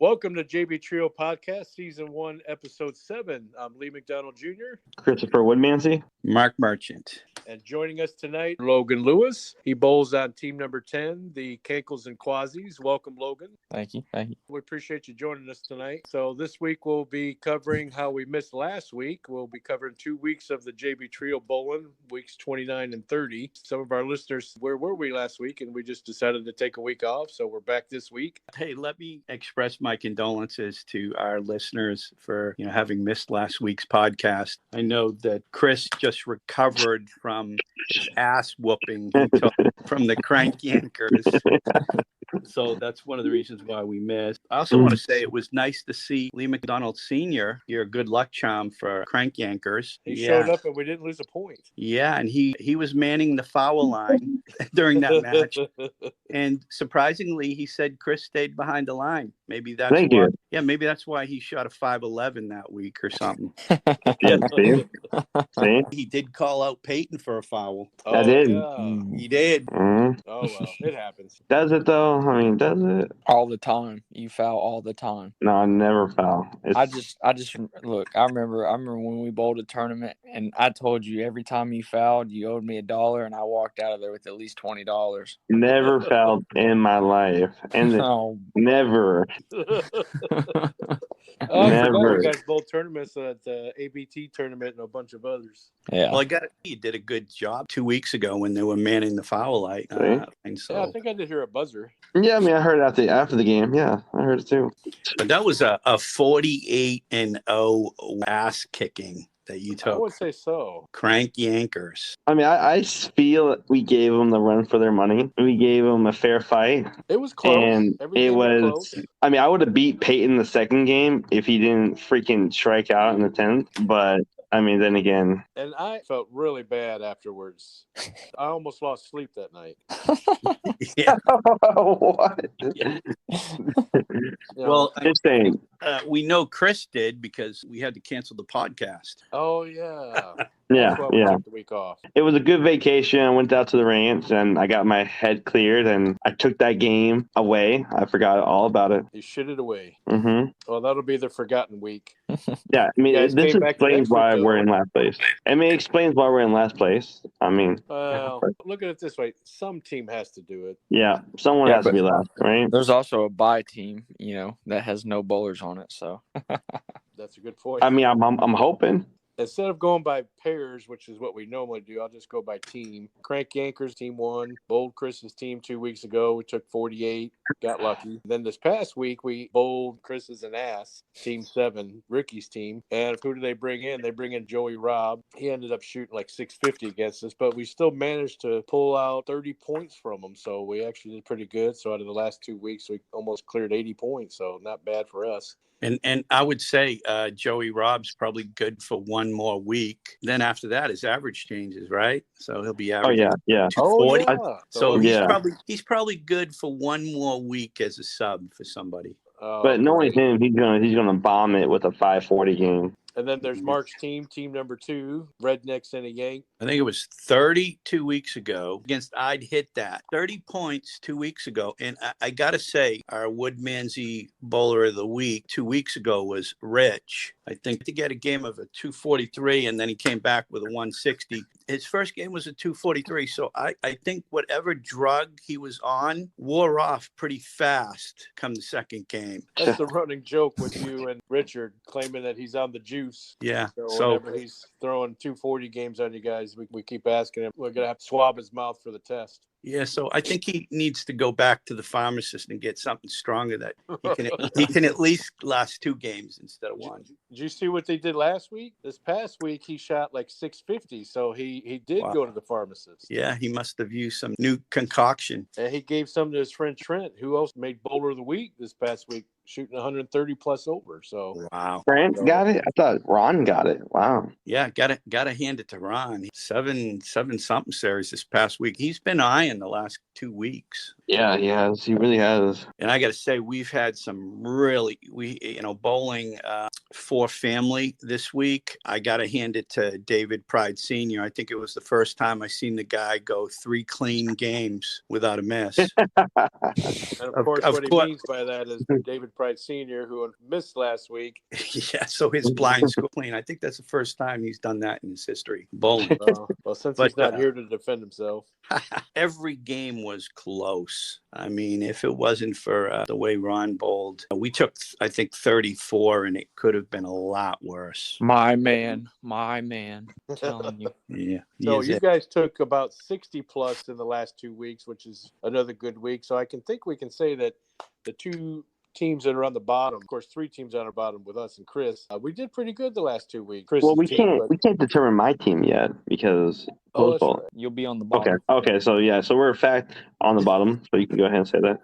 Welcome to JB Trio Podcast, Season 1, Episode 7. I'm Lee McDonald Jr. Christopher Woodmansey. Mark Merchant. And joining us tonight, Logan Lewis. He bowls on team number 10, the Cankles and Quasies. Welcome, Logan. Thank you. We appreciate you joining us tonight. So this week we'll be covering how we missed last week. We'll be covering 2 weeks of the JB Trio bowling, weeks 29 and 30. Some of our listeners, where were we last week? And we just decided to take a week off. So we're back this week. Hey, let me express my condolences to our listeners for having missed last week's podcast. I know that Chris just recovered from his ass whooping he took from the crank yankers. So that's one of the reasons why we missed. I also want to say it was nice to see Lee McDonald Sr., your good luck charm for crank yankers. He showed up and we didn't lose a point. Yeah, and he was manning the foul line during that match. And surprisingly, he said Chris stayed behind the line. Maybe that's Thank why. you. Yeah, maybe that's why he shot a 5.11 that week or something. Yeah, see? He did call out Peyton for a foul. I did. Yeah. He did. Mm-hmm. Oh, well, it happens. Does it though? I mean, does it? All the time. You foul all the time. No, I never foul. I just look. I remember when we bowled a tournament, and I told you every time you fouled, you owed me $1, and I walked out of there with at least $20. Never fouled in my life, and never. Never. You guys bowled tournaments at the ABT tournament and a bunch of others. Yeah. Well, you did a good job 2 weeks ago when they were manning the foul light. And so, yeah, I think I did hear a buzzer. Yeah, I mean, I heard it after the game. Yeah, I heard it too. But that was a 48-0 ass kicking that you took. I would say so. Crank yankers. I mean, I feel we gave them the run for their money. We gave them a fair fight. It was close. And it was close. I mean, I would have beat Peyton the second game if he didn't freaking strike out in the 10th. But, I mean, then again. And I felt really bad afterwards. I almost lost sleep that night. Yeah. What? Yeah. Well, just saying. We know Chris did because we had to cancel the podcast. Oh, yeah. Yeah. Took the week off. It was a good vacation. I went out to the ranch and I got my head cleared and I took that game away. I forgot all about it. You shit it away. Mm-hmm. Well, that'll be the forgotten week. Yeah, I mean, this explains why we're in last place. I mean, it explains why we're in last place. I mean, well, look at it this way: some team has to do it. Yeah, someone has to be last, right? There's also a bye team, that has no bowlers on it. So that's a good point. I mean, I'm hoping. Instead of going by pairs, which is what we normally do, I'll just go by team. Crank Yankers, team 1. Bowled Chris's team 2 weeks ago. We took 48. Got lucky. Then this past week, we bowled Chris's and ass, team 7, Ricky's team. And who do they bring in? They bring in Joey Robb. He ended up shooting like 650 against us, but we still managed to pull out 30 points from him. So we actually did pretty good. So out of the last 2 weeks, we almost cleared 80 points. So not bad for us. And I would say Joey Robb's probably good for one more week. Then after that, his average changes, right? So he'll be averaging 240. Yeah. So he's probably good for one more week as a sub for somebody. But knowing him, he's gonna bomb it with a 540 game. And then there's Mark's team number 2, Rednecks and a Yank. I think it was 30 2 weeks ago against I'd hit that. 30 points 2 weeks ago. And I got to say, our Woodmansey bowler of the week 2 weeks ago was Rich. I think to get a game of a 243, and then he came back with a 160. His first game was a 243. So I think whatever drug he was on wore off pretty fast come the second game. That's the running joke with you and Richard, claiming that he's on the juice. Yeah. So whenever he's throwing 240 games on you guys, we keep asking him. We're going to have to swab his mouth for the test. Yeah, so I think he needs to go back to the pharmacist and get something stronger that he can at least last 2 games instead of 1. Did you see what they did last week? This past week, he shot like 650, so he did go to the pharmacist. Yeah, he must have used some new concoction. And he gave some to his friend Trent, who else made bowler of the week this past week, shooting 130 plus over. So wow, Trent got it. I thought Ron got it. Wow. Yeah, gotta hand it to Ron. 7 something series this past week. He's been eyeing the last 2 weeks. Yeah, he has. He really has. And I got to say, we've had some really, bowling for family this week. I got to hand it to David Pride Sr. I think it was the first time I seen the guy go 3 clean games without a miss. And of course, what he course. means by that is David Pride Sr., who missed last week. Yeah, so his blinds go clean. I think that's the first time he's done that in his history. Bowling. Well, since he's not here to defend himself. Every game was close. I mean, if it wasn't for the way Ron bowled, we took, I think, 34, and it could have been a lot worse. My man. I'm telling you. Yeah. So you guys took about 60 plus in the last 2 weeks, which is another good week. So I think we can say that the two teams that are on the bottom, of course, 3 teams on our bottom with us and Chris, we did pretty good the last 2 weeks. Well, we can't determine my team yet because that's right. You'll be on the bottom. Okay. So we're in fact on the bottom. So you can go ahead and say that.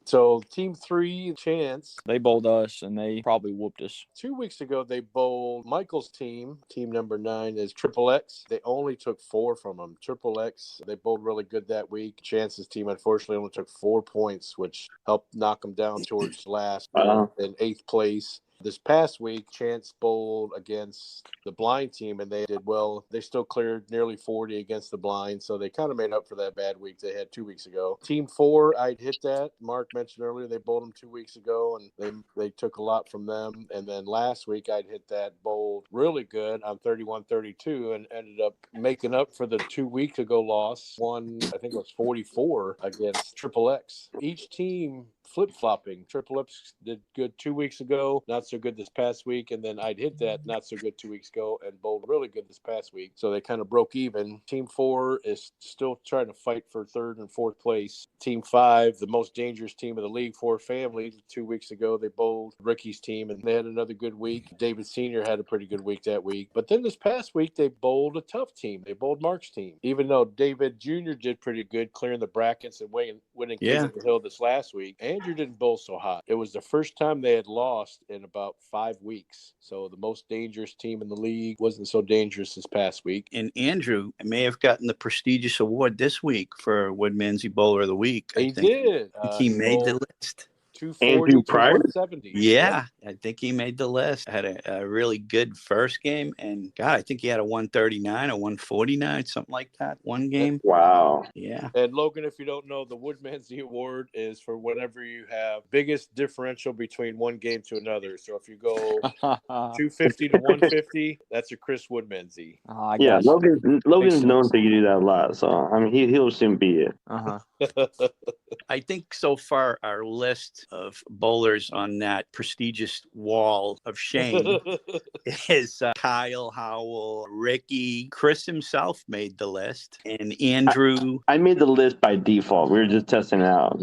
So team 3, Chance, They bowled us, and they probably whooped us. 2 weeks ago they bowled Michael's team. Team number 9 is Triple X. They only took 4 from them. Triple X, they bowled really good that week. Chance's team unfortunately only took 4 points, which helped knock them down towards last in 8th place. This past week, Chance bowled against the blind team, and they did well. They still cleared nearly 40 against the blind, so they kind of made up for that bad week they had 2 weeks ago. Team 4, I'd hit that. Mark mentioned earlier they bowled them 2 weeks ago, and they took a lot from them. And then last week, I'd hit that, bowled really good on 31-32, and ended up making up for the 2 weeks ago loss. Won, I think it was 44 against Triple X. Each team flip-flopping. Triple X did good 2 weeks ago, not so good this past week, and then I'd hit that not so good 2 weeks ago and bowled really good this past week. So they kind of broke even. Team 4 is still trying to fight for 3rd and 4th place. Team 5, the most dangerous team of the league, 4 Family, 2 weeks ago they bowled Ricky's team, and they had another good week. David Sr. had a pretty good week that week. But then this past week they bowled a tough team. They bowled Mark's team. Even though David Jr. did pretty good clearing the brackets and winning King of the Hill this last week, Andrew didn't bowl so hot. It was the first time they had lost in about 5 weeks. So the most dangerous team in the league wasn't so dangerous this past week. And Andrew may have gotten the prestigious award this week for Woodmansey Bowler of the Week. He did. He made the list. 240 to 170. Yeah, I think he made the list. Had a really good first game, and God, I think he had a 139 or 149, something like that. One game. Wow. Yeah. And Logan, if you don't know, the Woodmansey Award is for whatever you have biggest differential between one game to another. So if you go 250 to 150, that's a Chris Woodmansey. Yeah, Logan's known to do that a lot. So I mean, he'll soon be it. I think so far our list of bowlers on that prestigious wall of shame is Kyle, Howell, Ricky. Chris himself made the list, and Andrew. I made the list by default. We were just testing it out.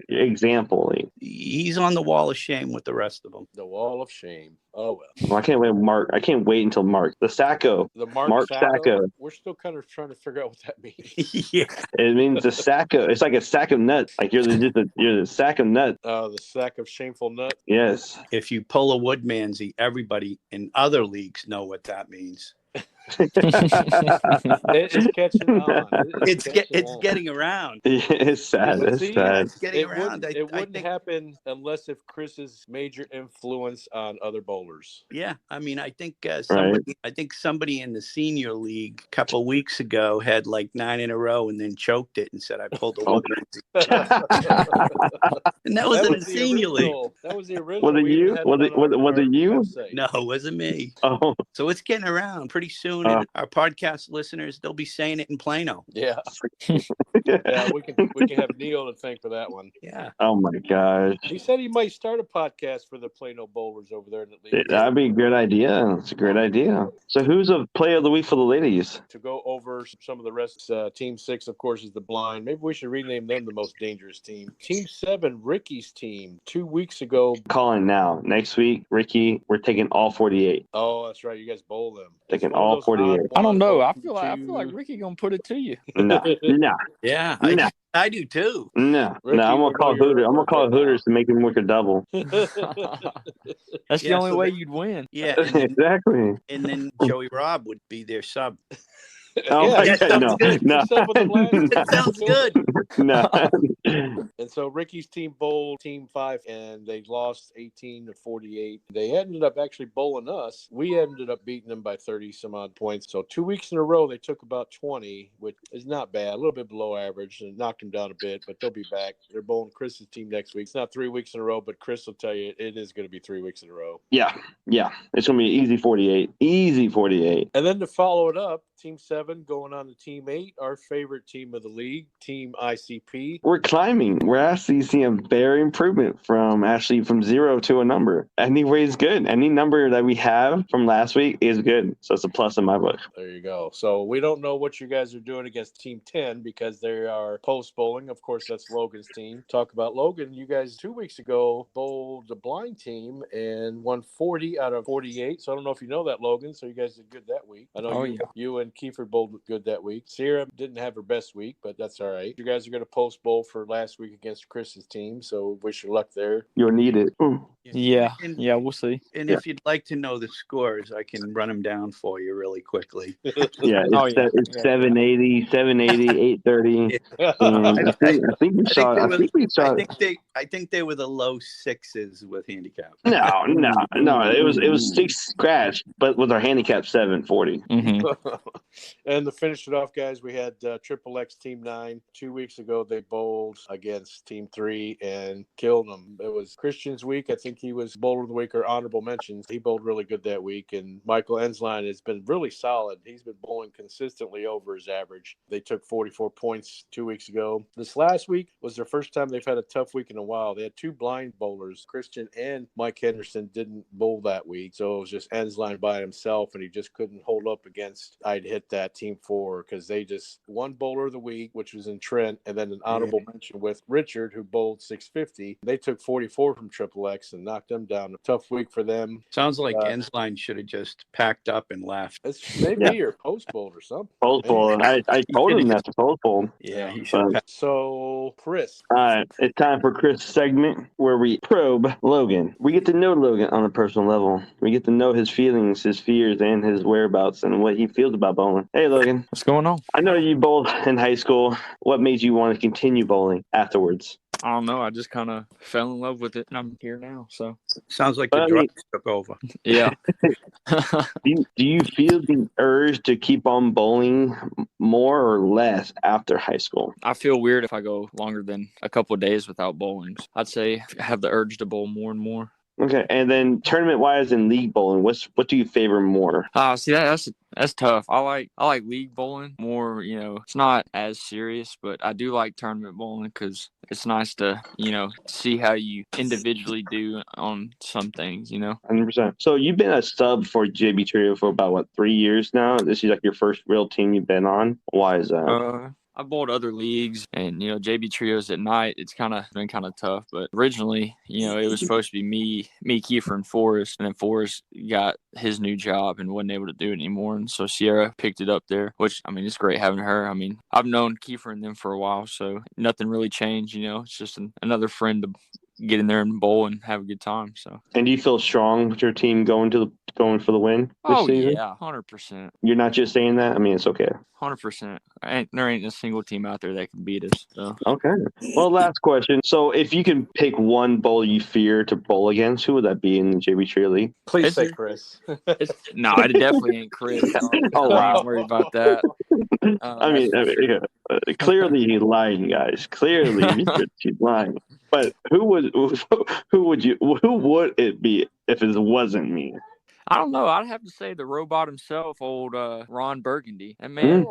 Example. He's on the wall of shame with the rest of them. The wall of shame. Oh, well. I can't wait, Mark. I can't wait until Mark. The Sacco. The Mark Sacco. We're still kind of trying to figure out what that means. Yeah. It means the Sacco. It's like a sack of nuts. Like you're the sack of nuts. The sack of shameful nuts. Yes. If you pull a Woodmansey, everybody in other leagues know what that means. It's catching on. It's getting around. It's sad. It's sad. It's getting around. It wouldn't happen unless if Chris's major influence on other bowlers. Yeah, I mean, I think somebody in the senior league a couple of weeks ago had like 9 in a row and then choked it and said, "I pulled a Woodmansey." And that was in the senior league. That was the original. Was it you? Was it you? No, it wasn't me. Oh, so it's getting around pretty soon. And our podcast listeners, they'll be saying it in Plano. Yeah. Yeah, we can have Neil to thank for that one. Yeah. Oh my gosh. He said he might start a podcast for the Plano Bowlers over there in the league. That'd be a good idea. It's a great idea. So who's a player of the week for the ladies? To go over some of the rest, Team 6, of course, is the blind. Maybe we should rename them the most dangerous team. Team 7, Ricky's team. 2 weeks ago. Calling now. Next week, Ricky, we're taking all 48. Oh, that's right. You guys bowl them. Taking all 48. I don't know. I feel like Ricky gonna put it to you. No. Yeah. No. I do too. No. Ricky, I'm gonna call Hooters. I'm gonna call Hooters to make him work a double. That's the only way you'd win. Yeah. Exactly. And then Joey Robb would be their sub. Oh Yeah, my he God, subbed no, with- he no, subbed with them last week. That sounds good. no. And so Ricky's team bowled Team 5, and they lost 18-48. They ended up actually bowling us. We ended up beating them by 30 some odd points. So 2 weeks in a row, they took about 20, which is not bad, a little bit below average, and knocked them down a bit, but they'll be back. They're bowling Chris's team next week. It's not 3 weeks in a row, but Chris will tell you it is going to be 3 weeks in a row. Yeah, it's gonna be easy 48, easy 48. And then to follow it up, Team 7 going on to Team 8, our favorite team of the league, Team ICP. We're climbing. We're actually seeing a very improvement from 0 to a number. Anyway, is good. Any number that we have from last week is good. So it's a plus in my book. There you go. So we don't know what you guys are doing against Team 10 because they are post bowling. Of course, that's Logan's team. Talk about Logan. You guys 2 weeks ago bowled the blind team and won 40 out of 48. So I don't know if you know that, Logan. So you guys did good that week. I know you and Kiefer bowled good that week. Sierra didn't have her best week, but that's all right. You guys are going to post bowl for last week against Chris's team. So wish you luck there. You'll need it. Yeah, And, we'll see. And if you'd like to know the scores, I can run them down for you really quickly. Yeah, it's 780, 830. And I think we saw. I think they were the low sixes with handicap. No. It was 6 scratch, but with our handicap 740. And to finish it off, guys, we had Triple X Team 9. 2 weeks ago, they bowled against Team 3 and killed them. It was Christian's week. I think he was bowler of the week or honorable mentions. He bowled really good that week. And Michael Ensline has been really solid. He's been bowling consistently over his average. They took 44 points 2 weeks ago. This last week was their first time they've had a tough week in a while. They had 2 blind bowlers. Christian and Mike Henderson didn't bowl that week. So it was just Ensline by himself, and he just couldn't hold up against I'd hit that Team 4 because they just one bowler of the week, which was in Trent, and then an honorable mention with Richard, who bowled 650. They took 44 from Triple X and knocked them down. A tough week for them. Sounds like Ensline should have just packed up and left. It's maybe your post bowl or something. Post bowl. I told him that's a post bowl. Yeah, he should have. So, Chris. All right, it's time for Chris' segment where we probe Logan. We get to know Logan on a personal level. We get to know his feelings, his fears, and his whereabouts and what he feels about bowling. Hey, Logan. What's going on? I know you bowled in high school. What made you want to continue bowling afterwards? I don't know. I just kind of fell in love with it, and I'm here now. So sounds like the drugs took over. Yeah. Do you feel the urge to keep on bowling more or less after high school? I feel weird if I go longer than a couple of days without bowling. I'd say I have the urge to bowl more and more. Okay, and then tournament-wise and league bowling, what do you favor more? See, that's tough. I like league bowling more. You know, it's not as serious, but I do like tournament bowling because it's nice to see how you individually do on some things. 100%. So you've been a sub for JB Trio for about 3 years now. This is like your first real team you've been on. Why is that? I bowled other leagues, and JB Trios at night. It's been kind of tough, but originally, it was supposed to be me, Kiefer, and Forrest, and then Forrest got his new job and wasn't able to do it anymore, and so Sierra picked it up there. Which it's great having her. I've known Kiefer and them for a while, so nothing really changed. It's just another friend to get in there and bowl and have a good time. So. And do you feel strong with your team going for the win this season? Yeah, 100%. You're not just saying that. It's okay. 100%. There ain't a single team out there that can beat us. So. Okay. Well, last question. So, if you can pick one bowler you fear to bowl against, who would that be in the JB Trio League? Please say Chris. No, it dedefinitely ain't Chris. Oh, wow. Don't worry about that. Clearly he's lying, guys. Clearly he's lying. But who would it be if it wasn't me? I don't know. I'd have to say the robot himself, old Ron Burgundy. That man,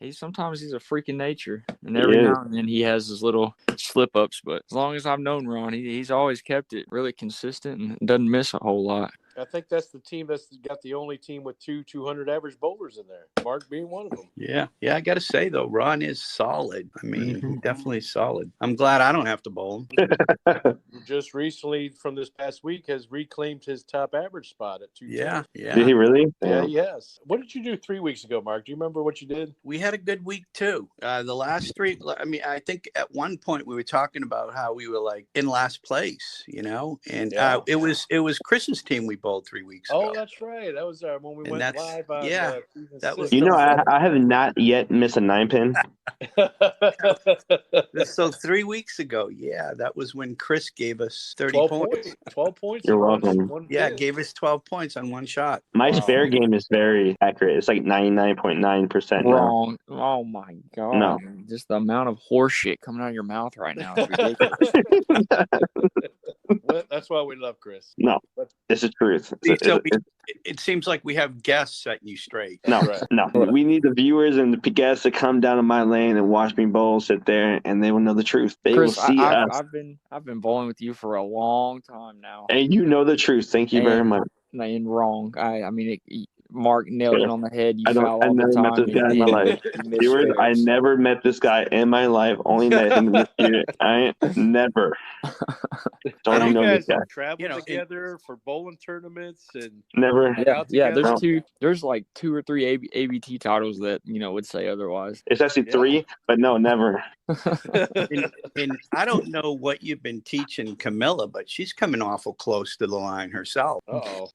he's a freak of nature, and every now and then he has his little slip ups. But as long as I've known Ron, he's always kept it really consistent and doesn't miss a whole lot. I think that's the team that's got the only team with 200 average bowlers in there. Mark being one of them. Yeah. I got to say, though, Ron is solid. Definitely solid. I'm glad I don't have to bowl him. Just recently, from this past week, has reclaimed his top average spot at 210. Yeah. Did he really? Yeah, yes. What did you do 3 weeks ago, Mark? Do you remember what you did? We had a good week, too. The last three, I think at one point we were talking about how we were like in last place, and it was Chris's team we bowled 3 weeks Oh, ago. that's right. That was when we And went that's- live on yeah, season that was 6. You know, I have not yet missed a 9-pin. So 3 weeks ago, yeah, that was when Chris gave us 30 12 points. 12 points. You're in welcome. One Yeah, pin. gave us 12 points on one shot. My Wow. spare game is very accurate. It's like 99.9% now. Wrong. Oh my god. No. Just the amount of horse shit coming out of your mouth right now is ridiculous. Well, that's why we love Chris. No, it's the truth. So it seems like we have guests setting you straight. No, Right. no. We need the viewers and the guests to come down to my lane and watch me bowl, sit there, and they will know the truth. They Chris, will see us. I've been bowling with you for a long time now. And you know the truth. Thank you very And- much. And wrong. I mean, Mark nailed it on the head. You I foul all never the met time. this guy in my life. Viewers, I never met this guy in my life. Only met him this year. I never. Don't you know guys this guy. travel together for bowling tournaments and Never. hang out Yeah, together? there's like 2 or 3 ABT titles that would say otherwise. It's actually 3, but no, never. And I don't know what you've been teaching Camilla, but she's coming awful close to the line herself. Uh-oh.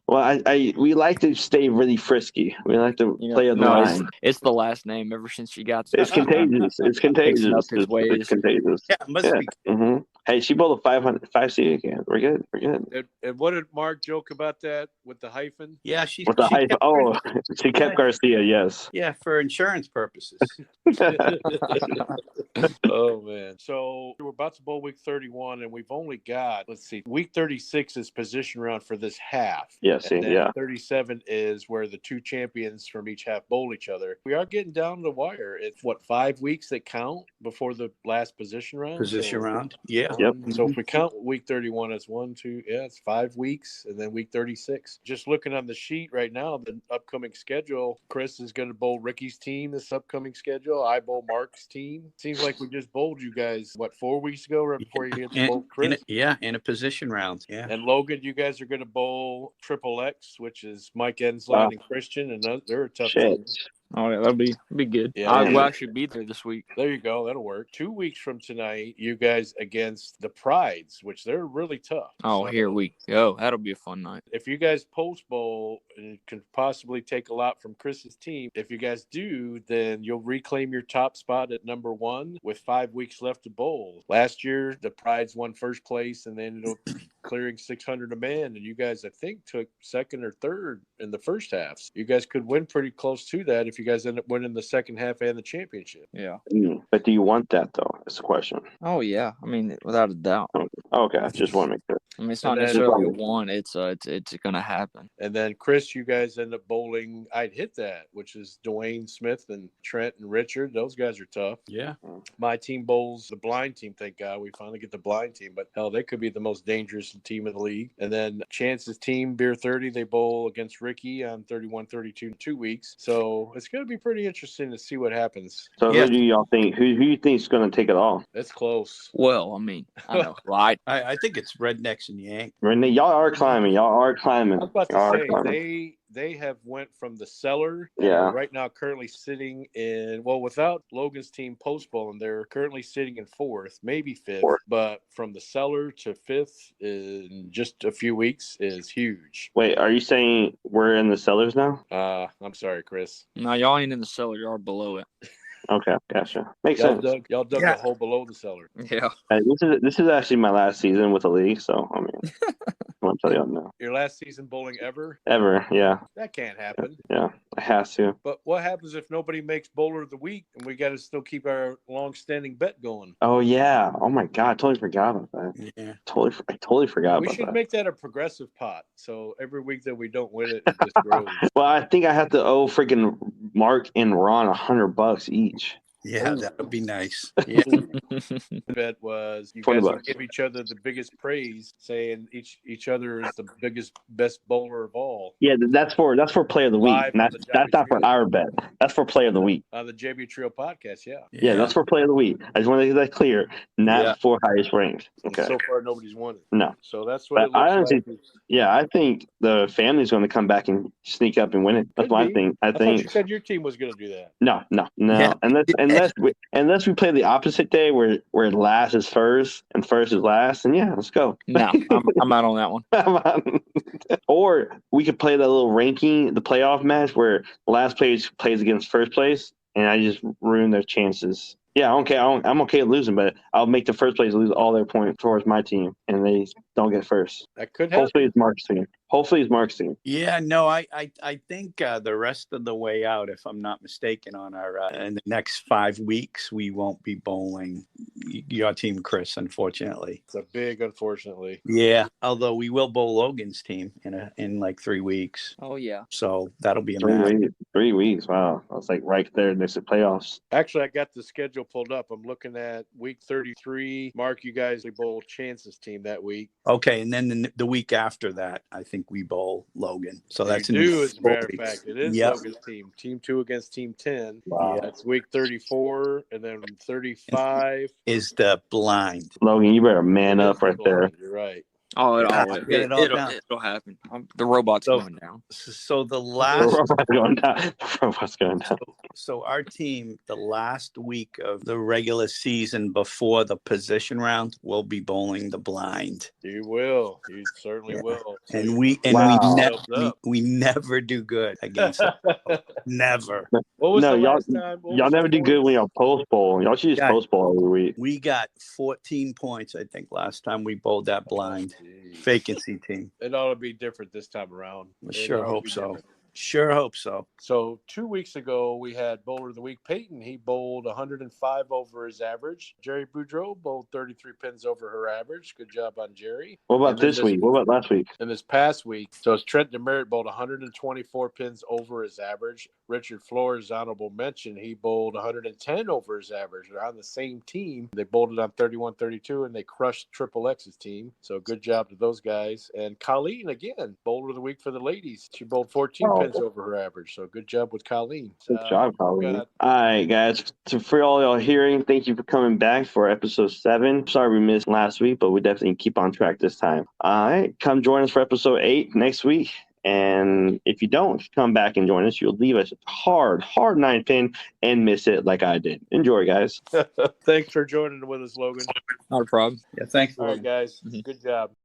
Well, we like to stay really frisky. We like to play on the line. It's the last name ever since she got. It's contagious. It's contagious. Up his ways. It's contagious. Yeah, it must be. Mm-hmm. Hey, she bowled a 5C again. We're good. We're good. And what did Mark joke about that with the hyphen? Yeah, With the hype. Oh, she kept Garcia. Yes. Yeah, for insurance purposes. Oh man. So we're about to bowl week 31 and we've only got, let's see, week 36 is position round for this half. Yeah, see, and then yeah. 37 is where the 2 champions from each half bowl each other. We are getting down to the wire. It's 5 weeks that count before the last position round? Round. Yeah. Yep. So if we count week 31 as 1, 2, it's 5 weeks, and then week 36. Just looking on the sheet right now, the upcoming schedule, Chris is going to bowl Ricky's team this upcoming schedule. I bowl Mark's team. Seems like we just bowled you guys, 4 weeks ago, right before you hit the bowl Chris? In a position round. Yeah. And Logan, you guys are going to bowl Triple X, which is Mike Ensline and Christian, and they're a tough team. Oh, yeah, that'll be good. Yeah. I will actually be there this week. There you go. That'll work. 2 weeks from tonight, you guys against the Prides, which they're really tough. Oh, So here we go. That'll be a fun night. if you guys post bowl and can possibly take a lot from Chris's team, if you guys do, then you'll reclaim your top spot at number 1 with 5 weeks left to bowl. Last year, the Prides won first place and they ended up clearing 600 a man, and you guys, I think, took second or third in the first halves. You guys could win pretty close to that if you guys end up winning the second half and the championship. Yeah. But do you want that, though? That's the question. Oh, yeah. I mean, without a doubt. Okay, I just want to make sure. I mean, it's not And then- necessarily a one. It's going to happen. And then, Chris, you guys end up bowling I'd Hit That, which is Dwayne Smith and Trent and Richard. Those guys are tough. Yeah. My team bowls the blind team, thank God. We finally get the blind team, but hell, they could be the most dangerous team in the league. And then Chance's team, Beer 30, they bowl against Ricky on 31-32 in 2 weeks. So it's going to be pretty interesting to see what happens. So Yeah. who do y'all think? Who you think is going to take it all? It's close. Well, I mean, I know, right? I think it's Rednecks and Yank. Renee, y'all are climbing. Y'all are climbing. I was about Y'all to are say, climbing. they have went from the cellar. Yeah. Right now, currently sitting in, without Logan's team post bowling, they're currently sitting in 4th, maybe 5th. But from the cellar to 5th in just a few weeks is huge. Wait, are you saying we're in the cellars now? I'm sorry, Chris. No, y'all ain't in the cellar. Y'all are below it. Okay, gotcha. Makes Y'all sense. dug Yeah. the hole below the cellar. Yeah. Hey, this is actually my last season with the league, so I mean, I want to tell y'all now. Your last season bowling ever? Ever, yeah, That can't happen. yeah, I have to. But what happens if nobody makes bowler of the week and we got to still keep our long-standing bet going? Oh yeah, oh my god, I totally forgot about that. Yeah. I totally forgot We about should that. make that a progressive pot. So every week that we don't win it, it just grows. Well, I think I have to owe freaking Mark and Ron $100 each. Yeah, that would be nice. Yeah. The bet was you 20 guys would bucks. give each other the biggest praise, saying each other is the best bowler of all. Yeah, that's for player of the week. Live And on that's not for our bet. That's for player of the week. On the JB Trio podcast, yeah. Yeah, that's for player of the week. I just want to get that clear. Not Yeah. for highest ranked. Okay. So far, nobody's won it. No. So that's what But it I looks honestly- like. Yeah, I think the family's going to come back and sneak up and win it. That's Could what I be. think. I I thought you think said your team was going to do that. no. Yeah. Unless we play the opposite day where last is first and first is last. And yeah, let's go. No, I'm out on that one. Or we could play that little ranking, the playoff match where last place plays against first place, and I just ruin their chances. Yeah, okay, I'm okay losing, but I'll make the first place lose all their points towards my team, and they don't get first. That could happen. Hopefully it's Mark's team. Yeah, no, I think the rest of the way out, if I'm not mistaken, on our in the next 5 weeks, we won't be bowling your team, Chris. Unfortunately, It's a big unfortunately. yeah. Although we will bowl Logan's team in like 3 weeks, Oh yeah. so that'll be a 3 match. weeks. 3 weeks. Wow, that's like right there next to playoffs. Actually, I got the schedule pulled up. I'm looking at week 33. Mark, you guys bowl Chance's team that week. Okay, and then the week after that, I think we bowl Logan. So that's you do, as a matter of 4 weeks. fact. It is Yep. Logan's team. Team 2 against Team 10. Wow. That's week 34, and then 35. Is the blind. Logan, you better man up right there. You're right. Oh, Get it all down. it'll happen. The robot's So- going down. So the The last robot's going down. The robot's going down. So our team, the last week of the regular season before the position round, will be bowling the blind, You will. You certainly Yeah. will. and we Wow. we never do good against them. Never. What was No, the y'all- last time? What Y'all was never the do good when score? y'all post bowl. Y'all should just Yeah. post bowl every week. We got 14 points, I think, last time we bowled that blind Jeez. vacancy team. It ought to be different this time around. I It sure ought to hope be so. different. Sure hope so. So 2 weeks ago, we had Bowler of the Week Peyton. He bowled 105 over his average. Jerry Boudreau bowled 33 pins over her average. Good job on Jerry. What about And then this week? What about last week? In this past week, so it's Trent Demerit bowled 124 pins over his average. Richard Flores, honorable mention, he bowled 110 over his average. They're on the same team. They bowled it on 31-32, and they crushed Triple X's team. So good job to those guys. And Colleen, again, bowler of the week for the ladies. She bowled 14 Oh. pins over her average. So good job with Colleen. Good job, Colleen. got- All right, guys. So for all y'all hearing, thank you for coming back for episode 7. Sorry we missed last week, but we definitely keep on track this time. All right, come join us for episode 8 next week. And if you don't come back and join us, you'll leave us hard 9 pin and miss it like I did. Enjoy, guys. Thanks for joining with us, Logan. Not a problem. Yeah, thanks. All right, guys. Mhm. Good job.